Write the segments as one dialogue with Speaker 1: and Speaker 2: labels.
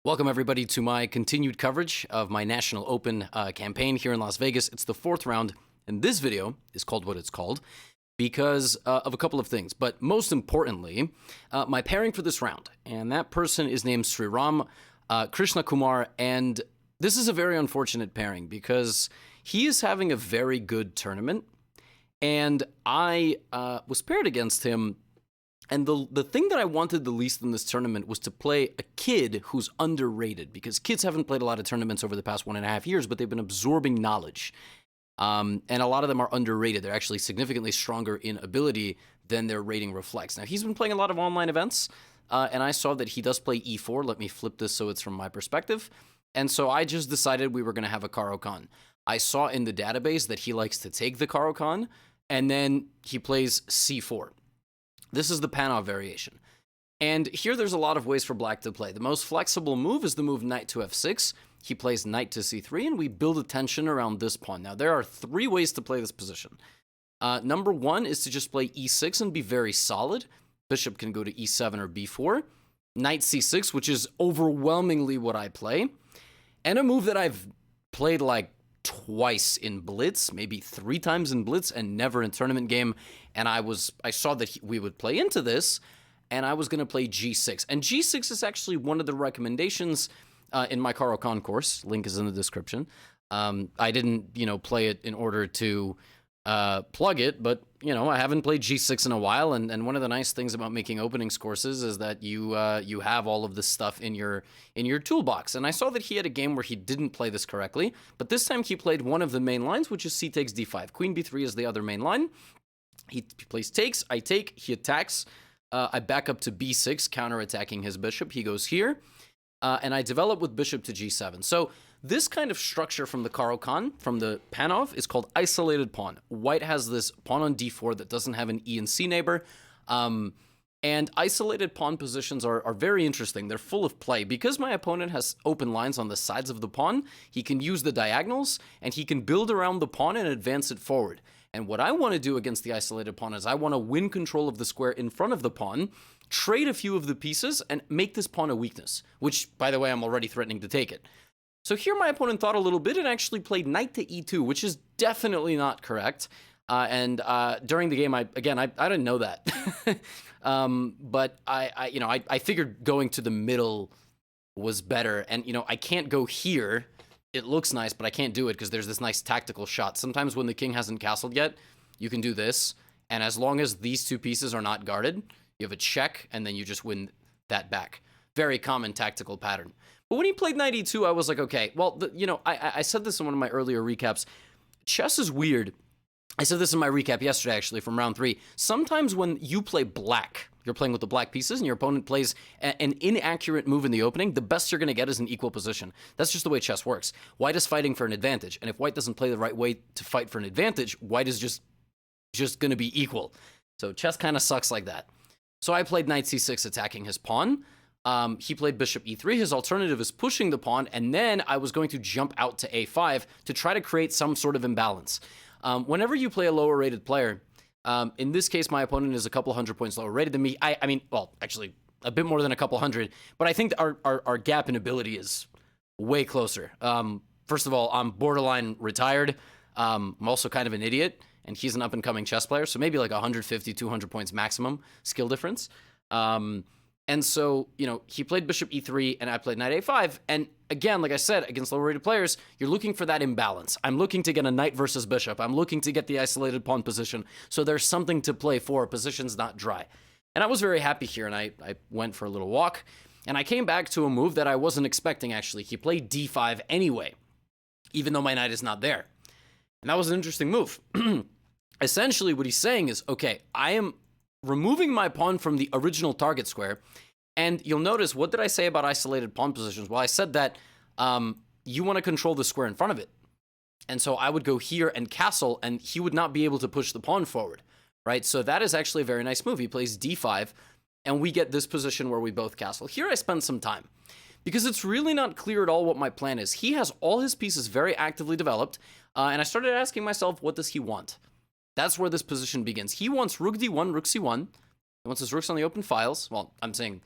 Speaker 1: Welcome, everybody, to my continued coverage of my National Open campaign here in Las Vegas. It's the fourth round, and this video is called what it's called because of a couple of things. But most importantly, my pairing for this round, and that person is named Sriram, Krishnakumar, and this is a very unfortunate pairing because he is having a very good tournament, and I was paired against him. And the thing that I wanted the least in this tournament was to play a kid who's underrated, because kids haven't played a lot of tournaments over the past 1.5 years, but they've been absorbing knowledge. And a lot of them are underrated. They're actually significantly stronger in ability than their rating reflects. Now, he's been playing a lot of online events, and I saw that he does play e4. Let me flip this so it's from my perspective. And so I just decided we were going to have a Caro-Kann. I saw in the database that he likes to take the Caro-Kann, and then he plays c4. This is the Panov variation. And here there's a lot of ways for black to play. The most flexible move is the move knight to f6. He plays knight to c3, and we build a tension around this pawn. Now, there are three ways to play this position. Number one is to just play e6 and be very solid. Bishop can go to e7 or b4. Knight c6, which is overwhelmingly what I play. And a move that I've played like twice in Blitz, maybe 3 times in Blitz, and never in tournament game. And I saw that we would play into this, and I was going to play g6. And g6 is actually one of the recommendations in my Caro-Kann course. Link is in the description. I didn't, play it in order to plug it, but, I haven't played g6 in a while, and one of the nice things about making openings courses is that you have all of this stuff in your toolbox. And I saw that he had a game where he didn't play this correctly, but this time he played one of the main lines, which is c takes d5. Queen b3 is the other main line. He plays takes, I take, he attacks. I back up to b6, counterattacking his bishop. He goes here, and I develop with bishop to g7. So this kind of structure from the Caro-Kann, from the Panov, is called isolated pawn. White has this pawn on d4 that doesn't have an e and c neighbor. And isolated pawn positions are very interesting. They're full of play. Because my opponent has open lines on the sides of the pawn, he can use the diagonals, and he can build around the pawn and advance it forward. And what I want to do against the isolated pawn is I want to win control of the square in front of the pawn, trade a few of the pieces, and make this pawn a weakness, which, by the way, I'm already threatening to take it. So here my opponent thought a little bit and actually played knight to e2, which is definitely not correct. And during the game, I didn't know that. But I figured going to the middle was better. And, I can't go here. It looks nice, but I can't do it because there's this nice tactical shot. Sometimes when the king hasn't castled yet, you can do this. And as long as these two pieces are not guarded, you have a check, and then you just win that back. Very common tactical pattern. But when he played knight e2, I was like, okay, well, I said this in one of my earlier recaps. Chess is weird. I said this in my recap yesterday, actually, from round 3. Sometimes when you play black, you're playing with the black pieces, and your opponent plays an inaccurate move in the opening, the best you're going to get is an equal position. That's just the way chess works. White is fighting for an advantage, and if white doesn't play the right way to fight for an advantage, white is just going to be equal. So chess kind of sucks like that. So I played knight c6, attacking his pawn. He played bishop e3. His alternative is pushing the pawn, and then I was going to jump out to a5 to try to create some sort of imbalance. Whenever you play a lower rated player, in this case, my opponent is a couple hundred points lower rated than me. I mean, well, actually, a bit more than a couple hundred, but I think our gap in ability is way closer. First of all, I'm borderline retired. I'm also kind of an idiot, and he's an up-and-coming chess player, so maybe like 150, 200 points maximum skill difference. And so, he played bishop e3, and I played knight a5. And again, like I said, against lower-rated players, you're looking for that imbalance. I'm looking to get a knight versus bishop. I'm looking to get the isolated pawn position. So there's something to play for. Position's not dry. And I was very happy here, and I went for a little walk. And I came back to a move that I wasn't expecting, actually. He played d5 anyway, even though my knight is not there. And that was an interesting move. Essentially, what he's saying is, okay, I am removing my pawn from the original target square. And you'll notice, what did I say about isolated pawn positions? Well, I said that you want to control the square in front of it. And so I would go here and castle, and he would not be able to push the pawn forward, right? So that is actually a very nice move. He plays d5, and we get this position where we both castle. Here I spend some time, because it's really not clear at all what my plan is. He has all his pieces very actively developed, and I started asking myself, what does he want? That's where this position begins. He wants rook d1, rook c1. He wants his rooks on the open files. Well, I'm saying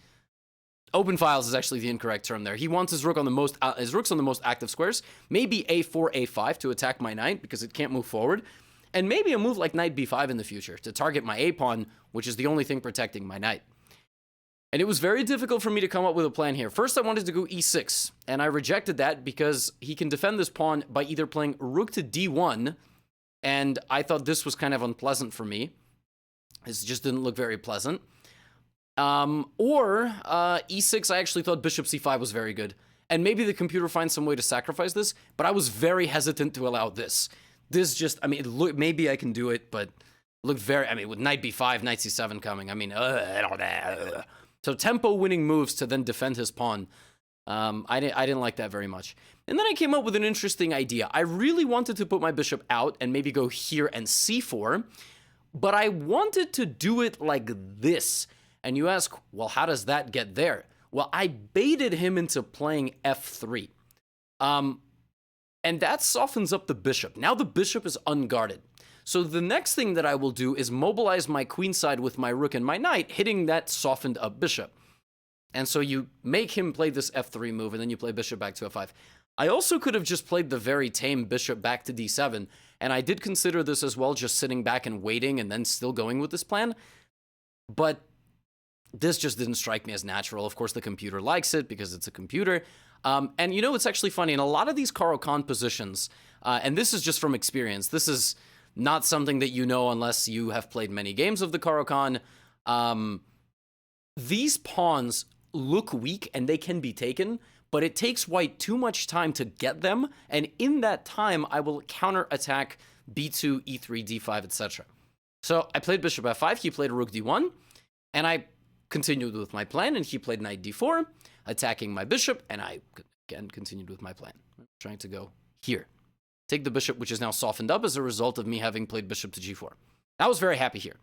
Speaker 1: Open files is actually the incorrect term there. He wants his rook on the most his rook's on the most active squares. Maybe a4, a5 to attack my knight because it can't move forward, and maybe a move like knight b5 in the future to target my a pawn, which is the only thing protecting my knight. And it was very difficult for me to come up with a plan here. First, I wanted to go e6, and I rejected that because he can defend this pawn by either playing rook to d1, and I thought this was kind of unpleasant for me. This just didn't look very pleasant. Or e6, I actually thought bishop c5 was very good. And maybe the computer finds some way to sacrifice this, but I was very hesitant to allow this. This just, I mean, maybe I can do it, but it looked very, I mean, with knight b5, knight c7 coming, I mean, So tempo winning moves to then defend his pawn. I didn't like that very much. And then I came up with an interesting idea. I really wanted to put my bishop out and maybe go here and c4, but I wanted to do it like this. And you ask, well, how does that get there? Well, I baited him into playing f3. And that softens up the bishop. Now the bishop is unguarded. So the next thing that I will do is mobilize my queenside with my rook and my knight, hitting that softened up bishop. And so you make him play this f3 move, and then you play bishop back to f5. I also could have just played the very tame bishop back to d7, and I did consider this as well, just sitting back and waiting and then still going with this plan. But this just didn't strike me as natural. Of course, the computer likes it because it's a computer. And you know, it's actually funny. In a lot of these Caro-Kann positions, and this is just from experience, this is not something that you know unless you have played many games of the Caro-Kann. These pawns look weak and they can be taken, but it takes white too much time to get them. And in that time, I will counterattack b2, e3, d5, etc. So I played bishop f5, he played rook d1, and I continued with my plan, and he played knight d4, attacking my bishop, and I again continued with my plan. I'm trying to go here. Take the bishop, which is now softened up as a result of me having played bishop to g4. I was very happy here.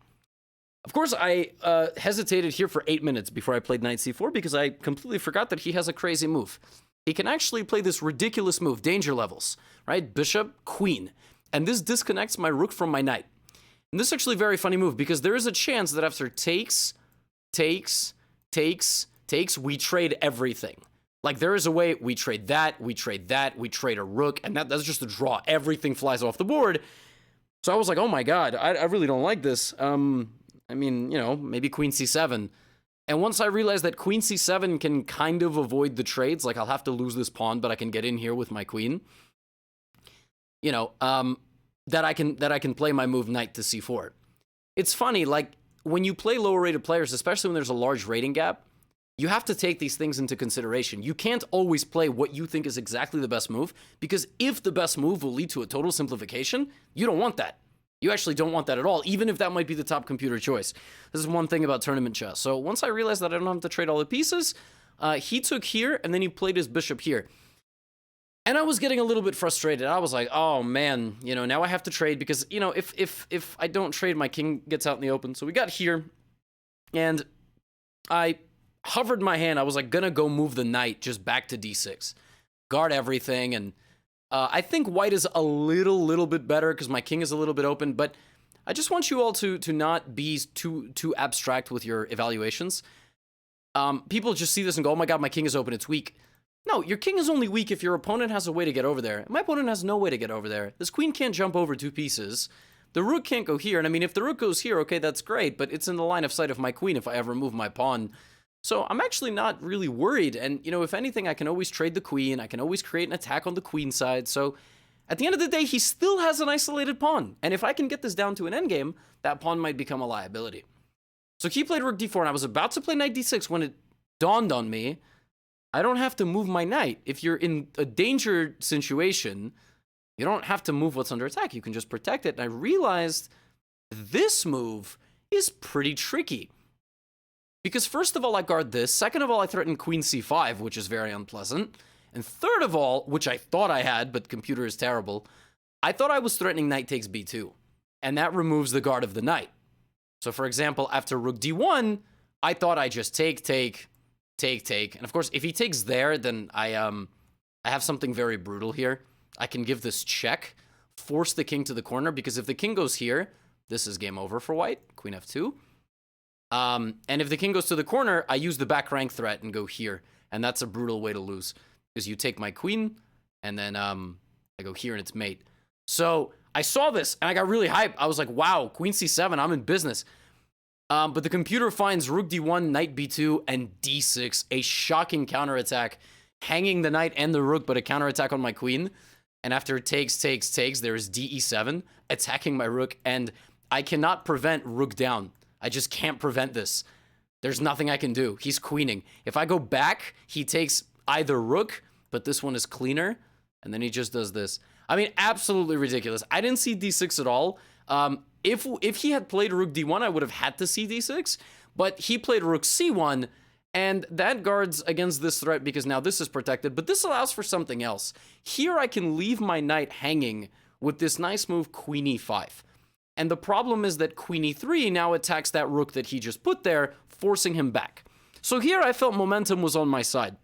Speaker 1: Of course, I hesitated here for 8 minutes before I played knight c4 because I completely forgot that he has a crazy move. He can actually play this ridiculous move, danger levels, right? Bishop, queen. And this disconnects my rook from my knight. And this is actually a very funny move because there is a chance that after takes, we trade everything. Like, there is a way we trade that, we trade a rook, and that's just a draw. Everything flies off the board. So I was like, oh my god, I really don't like this. I mean, you know, maybe queen c7. And once I realized that queen c7 can kind of avoid the trades, like I'll have to lose this pawn, but I can get in here with my queen. You know, that I can play my move knight to c4. It's funny, like, when you play lower rated players, especially when there's a large rating gap, you have to take these things into consideration. You can't always play what you think is exactly the best move, because if the best move will lead to a total simplification, you don't want that. You actually don't want that at all, even if that might be the top computer choice. This is one thing about tournament chess. So once I realized that I don't have to trade all the pieces, he took here, and then he played his bishop here. And I was getting a little bit frustrated. I was like, oh man, you know, now I have to trade because, you know, if I don't trade, my king gets out in the open. So we got here, and I hovered my hand. I was like gonna go move the knight just back to d6, guard everything, and I think white is a little bit better because my king is a little bit open. But I just want you all to not be too abstract with your evaluations. People just see this and go, oh my god, my king is open, it's weak. No, your king is only weak if your opponent has a way to get over there. My opponent has no way to get over there. This queen can't jump over 2 pieces. The rook can't go here. And I mean, if the rook goes here, okay, that's great, but it's in the line of sight of my queen if I ever move my pawn. So I'm actually not really worried. And, you know, if anything, I can always trade the queen. I can always create an attack on the queen side. So at the end of the day, he still has an isolated pawn. And if I can get this down to an endgame, that pawn might become a liability. So he played rook d4, and I was about to play knight d6 when it dawned on me, I don't have to move my knight. If you're in a danger situation, you don't have to move what's under attack. You can just protect it. And I realized this move is pretty tricky. Because first of all, I guard this. Second of all, I threaten queen c5, which is very unpleasant. And third of all, which I thought I had, but computer is terrible, I thought I was threatening knight takes b2. And that removes the guard of the knight. So for example, after rook d1, I thought I just take. And of course, if he takes there, then I have something very brutal here. I can give this check, force the king to the corner, because if the king goes here, this is game over for white, queen f2. And if the king goes to the corner, I use the back rank threat and go here. And that's a brutal way to lose. Because you take my queen, and then I go here and it's mate. So I saw this, and I got really hyped. I was like, wow, queen c7, I'm in business. But the computer finds rook d1, knight b2, and d6. A shocking counterattack, hanging the knight and the rook, but a counterattack on my queen. And after it takes, there's de7, attacking my rook, and I cannot prevent rook down. I just can't prevent this. There's nothing I can do. He's queening. If I go back, he takes either rook, but this one is cleaner, and then he just does this. I mean, absolutely ridiculous. I didn't see d6 at all. If he had played rook d1, I would have had to see d6, but he played rook c1, and that guards against this threat because now this is protected, but this allows for something else. Here I can leave my knight hanging with this nice move, queen e5. And the problem is that queen e3 now attacks that rook that he just put there, forcing him back. So here I felt momentum was on my side.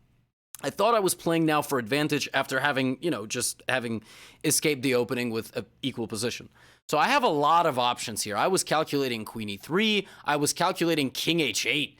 Speaker 1: I thought I was playing now for advantage after having, just having escaped the opening with an equal position. So I have a lot of options here. I was calculating queen e3. I was calculating king h8.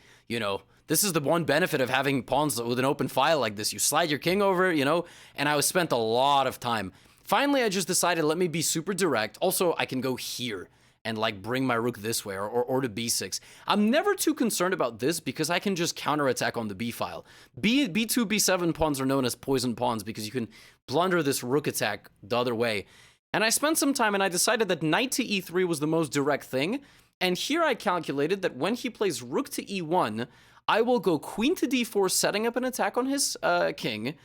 Speaker 1: This is the one benefit of having pawns with an open file like this. You slide your king over, and I spent a lot of time. Finally, I just decided, let me be super direct. Also, I can go here and bring my rook this way or to b6. I'm never too concerned about this because I can just counterattack on the b file. B2, b7 pawns are known as poison pawns because you can blunder this rook attack the other way. And I spent some time and I decided that knight to e3 was the most direct thing. And here I calculated that when he plays rook to e1, I will go queen to d4, setting up an attack on his king.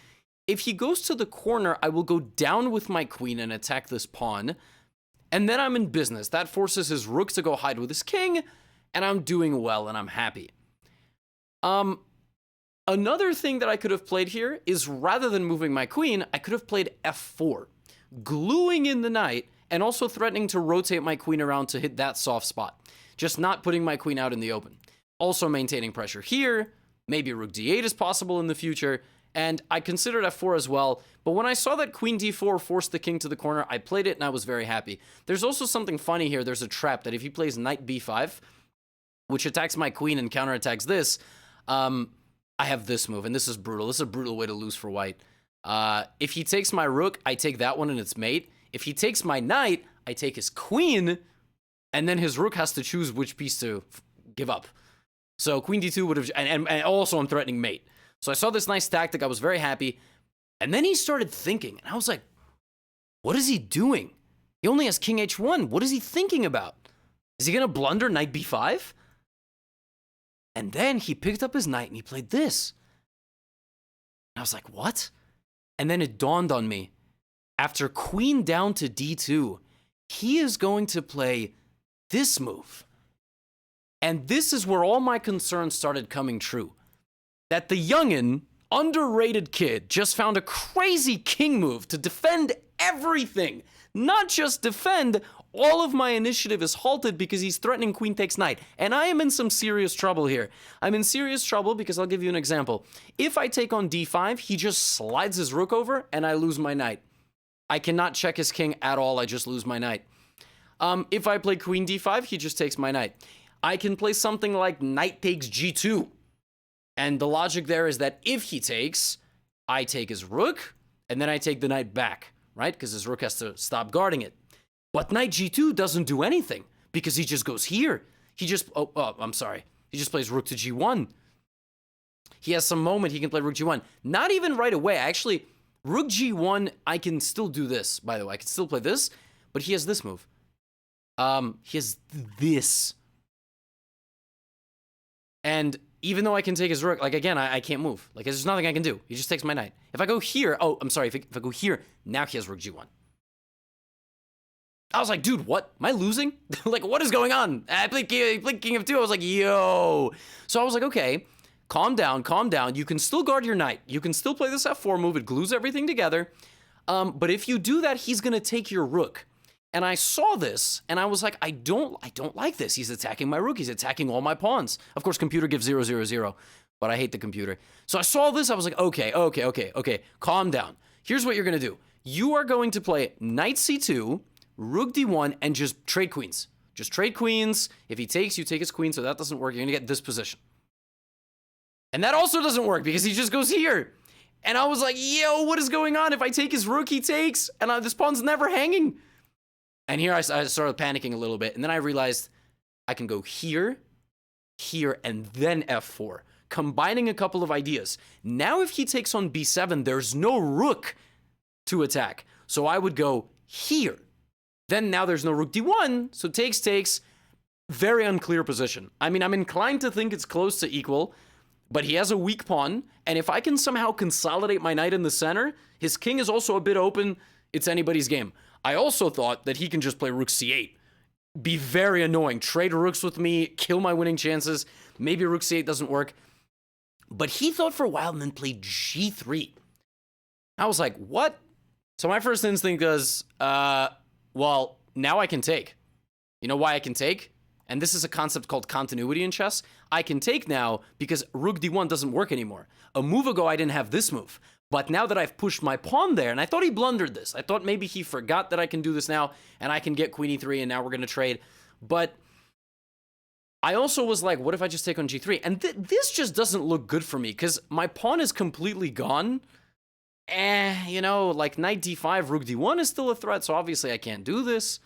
Speaker 1: If he goes to the corner, I will go down with my queen and attack this pawn. And then I'm in business. That forces his rook to go hide with his king, and I'm doing well, and I'm happy. Another thing that I could have played here is rather than moving my queen, I could have played f4, gluing in the knight, and also threatening to rotate my queen around to hit that soft spot. Just not putting my queen out in the open. Also maintaining pressure here. Maybe rook d8 is possible in the future. And I considered f4 as well, but when I saw that queen d4 forced the king to the corner, I played it and I was very happy. There's also something funny here. There's a trap that if he plays knight b5, which attacks my queen and counterattacks this, I have this move, and this is brutal. This is a brutal way to lose for white. If he takes my rook, I take that one and it's mate. If he takes my knight, I take his queen, and then his rook has to choose which piece to give up. So queen d2 would have, and also I'm threatening mate. So I saw this nice tactic, I was very happy, and then he started thinking, and I was like, what is he doing? He only has king h1, what is he thinking about? Is he gonna blunder knight b5? And then he picked up his knight and he played this. And I was like, what? And then it dawned on me, after queen down to d2, he is going to play this move. And this is where all my concerns started coming true. That the youngin', underrated kid just found a crazy king move to defend everything. Not just defend, all of my initiative is halted because he's threatening queen takes knight. And I am in some serious trouble here. I'm in serious trouble because I'll give you an example. If I take on d5, he just slides his rook over and I lose my knight. I cannot check his king at all, I just lose my knight. If I play queen d5, he just takes my knight. I can play something like knight takes g2. And the logic there is that if he takes, I take his rook, and then I take the knight back, right? Because his rook has to stop guarding it. But knight g2 doesn't do anything, because he just goes here. He just, I'm sorry. He just plays rook to g1. He has some moment he can play rook g1. Not even right away. Actually, rook g1, I can still do this, by the way. I can still play this, but he has this move. He has this. And even though I can take his rook, again, I can't move. There's nothing I can do. He just takes my knight. If I go here, I'm sorry, if I go here, now he has rook g1. I was like, dude, what? Am I losing? What is going on? I played king of 2. I was like, yo. So I was like, okay, calm down, calm down. You can still guard your knight. You can still play this f4 move. It glues everything together. But if you do that, he's going to take your rook. And I saw this, and I was like, I don't like this. He's attacking my rook. He's attacking all my pawns. Of course, computer gives 0, 0, 0, but I hate the computer. So I saw this. I was like, okay. Calm down. Here's what you're going to do. You are going to play knight c2, rook d1, and just trade queens. Just trade queens. If he takes, you take his queen, so that doesn't work. You're going to get this position. And that also doesn't work because he just goes here. And I was like, yo, what is going on? If I take his rook, he takes, and this pawn's never hanging. And here I started panicking a little bit, and then I realized I can go here, here, and then f4, combining a couple of ideas. Now if he takes on b7, there's no rook to attack. So I would go here. Then now there's no rook d1, so takes. Very unclear position. I mean, I'm inclined to think it's close to equal, but he has a weak pawn, and if I can somehow consolidate my knight in the center, his king is also a bit open. It's anybody's game. I also thought that he can just play rook c8. Be very annoying. Trade rooks with me, kill my winning chances. Maybe rook c8 doesn't work. But he thought for a while and then played g3. I was like, what? So my first instinct was, well, now I can take. You know why I can take? And this is a concept called continuity in chess. I can take now because rook d1 doesn't work anymore. A move ago, I didn't have this move. But now that I've pushed my pawn there, and I thought he blundered this. I thought maybe he forgot that I can do this now, and I can get queen e3, and now we're going to trade. But I also was like, what if I just take on g3? And this just doesn't look good for me, because my pawn is completely gone. You know, like knight d5, rook d1 is still a threat, so obviously I can't do this.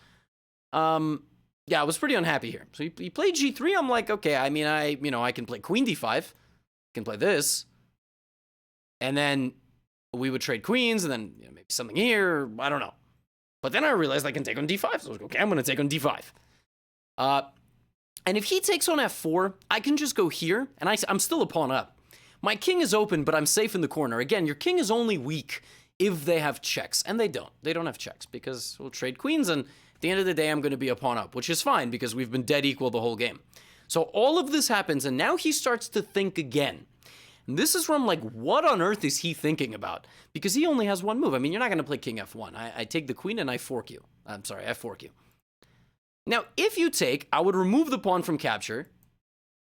Speaker 1: Yeah, I was pretty unhappy here. So he played g3. I'm like, okay, I mean, I can play queen d5. I can play this. And then we would trade queens, and then maybe something here. I don't know. But then I realized I can take on d5. So I was like, okay, I'm going to take on d5. And if he takes on f4, I can just go here, and I'm still a pawn up. My king is open, but I'm safe in the corner. Again, your king is only weak if they have checks, and they don't. They don't have checks because we'll trade queens, and at the end of the day, I'm going to be a pawn up, which is fine because we've been dead equal the whole game. So all of this happens, and now he starts to think again. And this is where I'm like, what on earth is he thinking about? Because he only has one move. I mean, you're not going to play king f1. I take the queen and I fork you. I'm sorry, I fork you. Now, if you take, I would remove the pawn from capture,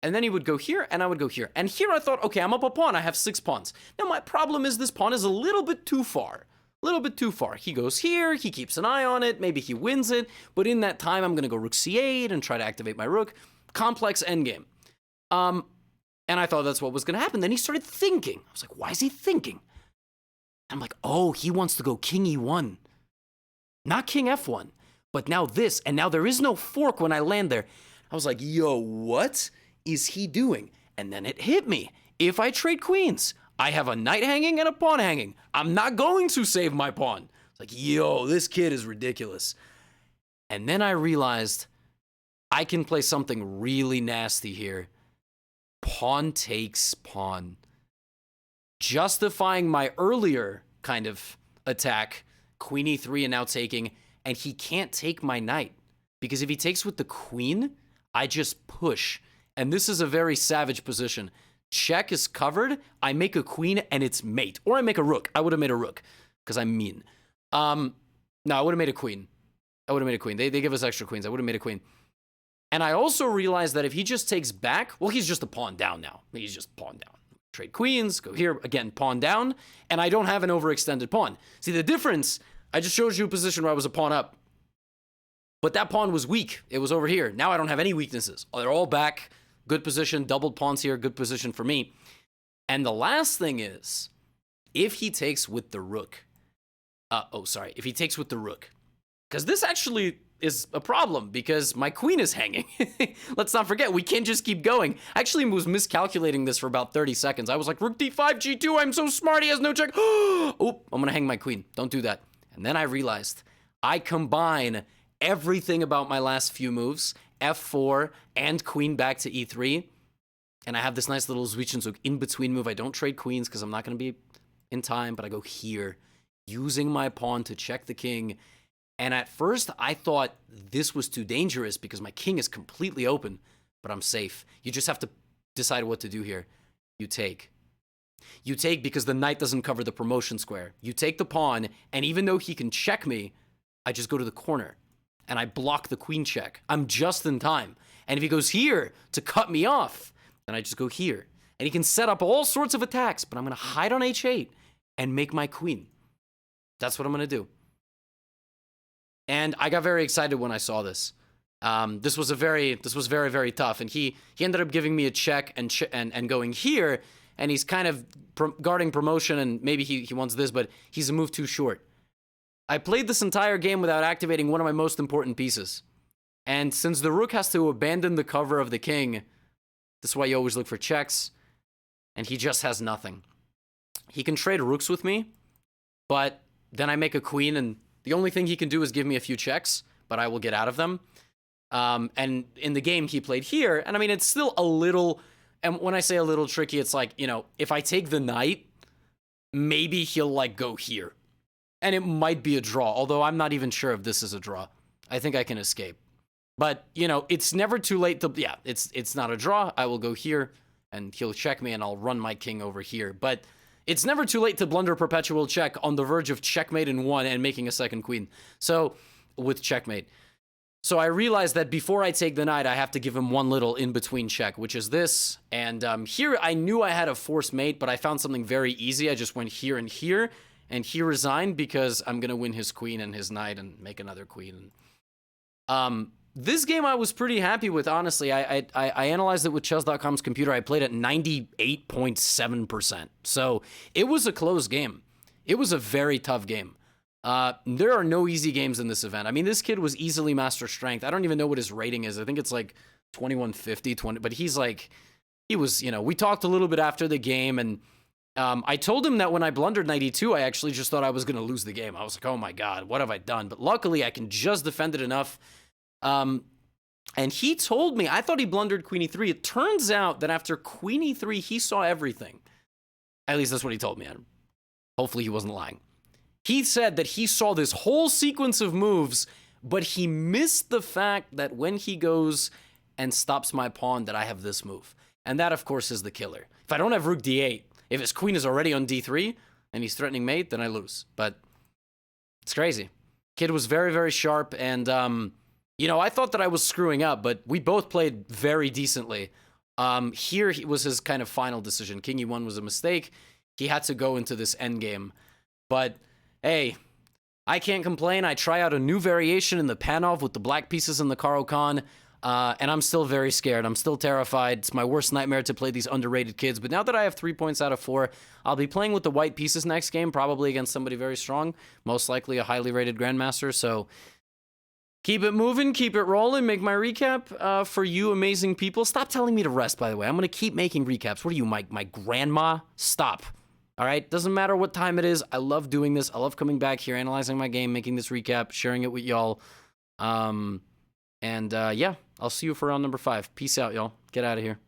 Speaker 1: and then he would go here, and I would go here. And here I thought, okay, I'm up a pawn. I have 6 pawns. Now, my problem is this pawn is a little bit too far. A little bit too far. He goes here, he keeps an eye on it, maybe he wins it, but in that time, I'm going to go rook c8 and try to activate my rook. Complex endgame. And I thought that's what was going to happen. Then he started thinking. I was like, why is he thinking? I'm like, oh, he wants to go king e1. Not king f1, but now this, and now there is no fork when I land there. I was like, yo, what is he doing? And then it hit me. If I trade queens, I have a knight hanging and a pawn hanging. I'm not going to save my pawn. It's like, yo, this kid is ridiculous. And then I realized I can play something really nasty here. Pawn takes pawn. Justifying my earlier kind of attack, queen e3 and now taking, and he can't take my knight. Because if he takes with the queen, I just push. And this is a very savage position. Check is covered, I make a queen, and it's mate. Or I make a rook. I would have made a rook, because I'm mean. No, I would have made a queen. I would have made a queen. They give us extra queens. I would have made a queen. And I also realized that if he just takes back, well, he's just a pawn down now. He's just pawn down. Trade queens, go here, again, pawn down, and I don't have an overextended pawn. See, the difference, I just showed you a position where I was a pawn up, but that pawn was weak. It was over here. Now I don't have any weaknesses. They're all back. Good position, doubled pawns here, good position for me. And the last thing is, if he takes with the rook, if he takes with the rook, because this actually is a problem because my queen is hanging. Let's not forget, we can't just keep going. I actually was miscalculating this for about 30 seconds. I was like, rook d5, g2, I'm so smart, he has no check. Oh, I'm gonna hang my queen. Don't do that. And then I realized I combine everything about my last few moves, f4 and queen back to e3, and I have this nice little Zwischenzug in-between move. I don't trade queens because I'm not gonna be in time, but I go here, using my pawn to check the king. And at first, I thought this was too dangerous because my king is completely open, but I'm safe. You just have to decide what to do here. You take. You take because the knight doesn't cover the promotion square. You take the pawn, and even though he can check me, I just go to the corner, and I block the queen check. I'm just in time. And if he goes here to cut me off, then I just go here. And he can set up all sorts of attacks, but I'm going to hide on h8 and make my queen. That's what I'm going to do. And I got very excited when I saw this. This was very, very tough. And he ended up giving me a check and going here, and he's kind of guarding promotion, and maybe he wants this, but he's a move too short. I played this entire game without activating one of my most important pieces. And since the rook has to abandon the cover of the king, this is why you always look for checks, and he just has nothing. He can trade rooks with me, but then I make a queen, and the only thing he can do is give me a few checks, but I will get out of them. And in the game, he played here, and I mean, it's still a little, and when I say a little tricky, it's like, you know, if I take the knight, maybe he'll, like, go here. And it might be a draw, although I'm not even sure if this is a draw. I think I can escape. But, you know, it's never too late to, yeah, it's not a draw. I will go here, and he'll check me, and I'll run my king over here. But it's never too late to blunder perpetual check on the verge of checkmate in one and making a second queen. So, with checkmate. So I realized that before I take the knight, I have to give him one little in-between check, which is this. And here, I knew I had a forced mate, but I found something very easy. I just went here, and he resigned because I'm going to win his queen and his knight and make another queen. This game I was pretty happy with, honestly. I analyzed it with chess.com's computer. I played at 98.7%. So it was a close game. It was a very tough game. There are no easy games in this event. I mean, this kid was easily master strength. I don't even know what his rating is. I think it's like 2150, but he's like, he was, you know, we talked a little bit after the game, and I told him that when I blundered 92, I actually just thought I was going to lose the game. I was like, oh my God, what have I done? But luckily, I can just defend it enough. And he told me, I thought he blundered queen e3. It turns out that after queen e3, he saw everything. At least that's what he told me. Hopefully he wasn't lying. He said that he saw this whole sequence of moves, but he missed the fact that when he goes and stops my pawn, that I have this move. And that, of course, is the killer. If I don't have rook d8, if his queen is already on d3 and he's threatening mate, then I lose. But it's crazy. Kid was very, very sharp, and you know, I thought that I was screwing up, but we both played very decently. Here was his kind of final decision. King e1 was a mistake. He had to go into this endgame. But, hey, I can't complain. I try out a new variation in the Panov with the black pieces in the Caro-Kann, and I'm still very scared. I'm still terrified. It's my worst nightmare to play these underrated kids. But now that I have 3 points out of 4, I'll be playing with the white pieces next game, probably against somebody very strong, most likely a highly rated grandmaster. So keep it moving, keep it rolling, make my recap for you amazing people. Stop telling me to rest, by the way. I'm going to keep making recaps. What are you, my grandma? Stop. All right? Doesn't matter what time it is. I love doing this. I love coming back here, analyzing my game, making this recap, sharing it with y'all. Yeah, I'll see you for round number 5. Peace out, y'all. Get out of here.